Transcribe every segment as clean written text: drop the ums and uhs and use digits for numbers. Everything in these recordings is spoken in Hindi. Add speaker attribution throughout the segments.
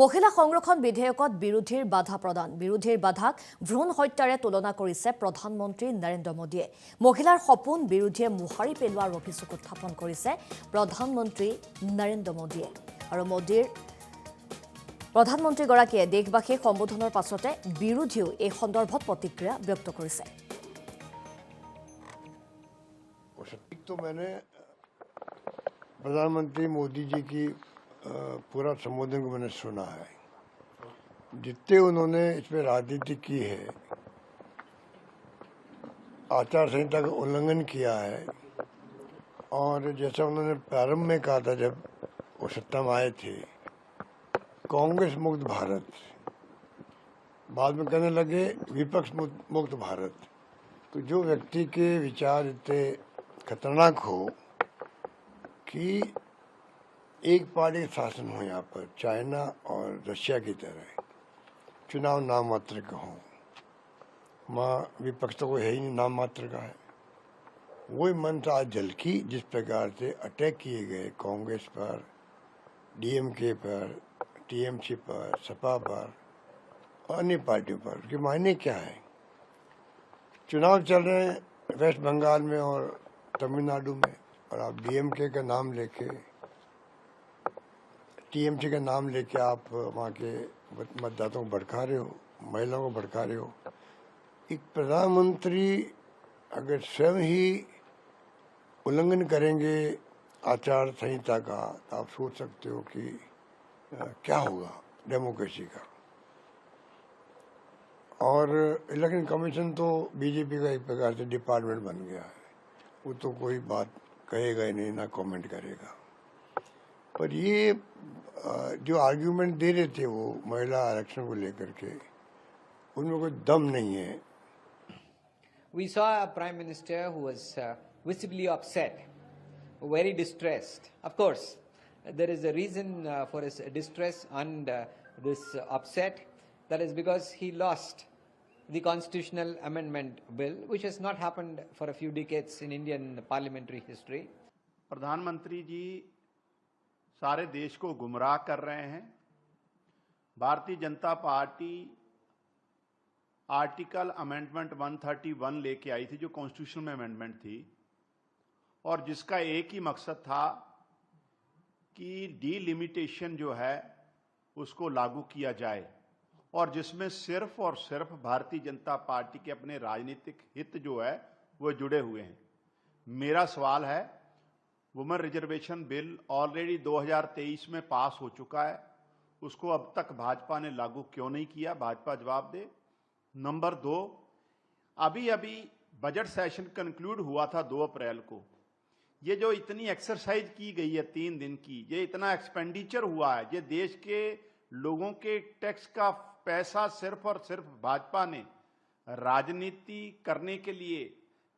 Speaker 1: মহিলা সংৰক্ষণ বিধেয়কত বিৰোধীৰ বাধা প্ৰদান বিৰোধীৰ বাধাক ভ্ৰূণ হত্যাৰে তুলনা কৰিছে প্ৰধানমন্ত্ৰী নৰেন্দ্ৰ মোদীয়ে মহিলাৰ সপোন বিৰোধীয়ে মুহাৰি পেলোৱাৰ অভিযোগ উত্থাপন কৰিছে প্ৰধানমন্ত্ৰী নৰেন্দ্ৰ মোদীয়ে আৰু প্ৰধানমন্ত্ৰীগৰাকীয়ে দেশবাসীক সম্বোধনৰ পাছতে বিৰোধীও এই সন্দৰ্ভত প্ৰতিক্ৰিয়া ব্যক্ত কৰিছে।
Speaker 2: तो मैंने प्रधानमंत्री मोदी जी की पूरा संबोधन को मैंने सुना है। जितने उन्होंने इस पर राजनीति की है, आचार संहिता का उल्लंघन किया है और जैसा उन्होंने प्रारंभ में कहा था जब वो सत्ता में आए थे, कांग्रेस मुक्त भारत, बाद में कहने लगे विपक्ष मुक्त भारत। तो जो व्यक्ति के विचार इतने खतरनाक हो कि एक पार्टी शासन हो यहाँ पर चाइना और रशिया की तरह, चुनाव नाम मात्र का हो, वहाँ विपक्ष तो कोई है ही नहीं, नाम मात्र का है। वही मंत्र आज झलकी जिस प्रकार से अटैक किए गए कांग्रेस पर, डीएमके पर, टीएमसी पर, सपा पर और अन्य पार्टियों पर, उसके मायने क्या है? चुनाव चल रहे हैं वेस्ट बंगाल में और तमिलनाडु में और आप डीएमके का नाम लेके, टीएमसी का नाम लेके आप वहाँ के मतदाताओं को भड़का रहे हो, महिलाओं को भड़का रहे हो। एक प्रधानमंत्री अगर स्वयं ही उल्लंघन करेंगे आचार संहिता का, तो आप सोच सकते हो कि क्या होगा डेमोक्रेसी का। और इलेक्शन कमीशन तो बीजेपी का एक प्रकार से डिपार्टमेंट बन गया है, वो तो कोई बात कहेगा ही नहीं, ना कमेंट करेगा। पर ये जो आर्ग्यूमेंट दे रहे थे वो महिला आरक्षण को लेकर के, उनमें कोई दम नहीं है।
Speaker 3: We saw a Prime Minister who was visibly upset, very distressed. Of course, there is a reason for his distress and this upset. That is because he lost the constitutional amendment bill, which has not happened for a few decades in Indian parliamentary history.
Speaker 4: प्रधानमंत्री जी सारे देश को गुमराह कर रहे हैं। Bharatiya Janata party article amendment 131 लेके आई थी, जो कॉन्स्टिट्यूशनल में अमेंडमेंट थी और जिसका एक ही मकसद था कि डीलिमिटेशन जो है उसको लागू किया जाए और जिसमें सिर्फ और सिर्फ भारतीय जनता पार्टी के अपने राजनीतिक हित जो है वो जुड़े हुए हैं। मेरा सवाल है, वुमेन रिजर्वेशन बिल ऑलरेडी 2023 में पास हो चुका है, उसको अब तक भाजपा ने लागू क्यों नहीं किया? भाजपा जवाब दे। नंबर 2, अभी अभी बजट सेशन कंक्लूड हुआ था 2 अप्रैल को। ये जो इतनी एक्सरसाइज की गई है 3 दिन की, ये इतना एक्सपेंडिचर हुआ है, ये देश के लोगों के टैक्स का पैसा सिर्फ और सिर्फ भाजपा ने राजनीति करने के लिए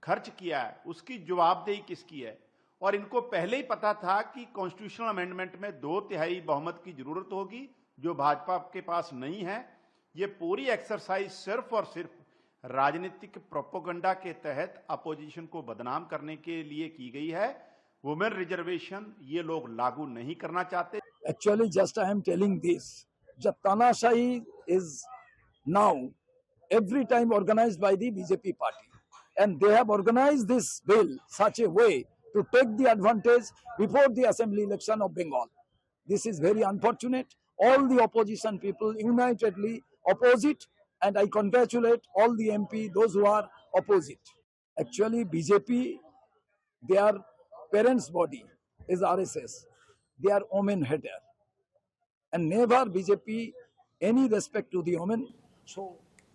Speaker 4: खर्च किया है, उसकी जवाबदेही किसकी है? और इनको पहले ही पता था कि कॉन्स्टिट्यूशनल अमेंडमेंट में 2/3 बहुमत की जरूरत होगी, जो भाजपा के पास नहीं है। ये पूरी एक्सरसाइज सिर्फ और सिर्फ राजनीतिक प्रोपेगेंडा के तहत अपोजिशन को बदनाम करने के लिए की गई है। वुमेन रिजर्वेशन ये लोग लागू नहीं करना चाहते।
Speaker 5: Actually, just I am telling this. The Tanashahi is now every time organized by the BJP party, and they have organized this bill such a way to take the advantage before the assembly election of Bengal. This is very unfortunate. All the opposition people unitedly oppose it, and I congratulate all the MP, those who are opposite. Actually, BJP, their parents' body is RSS. They are women hater, and never BJP any respect to the women. So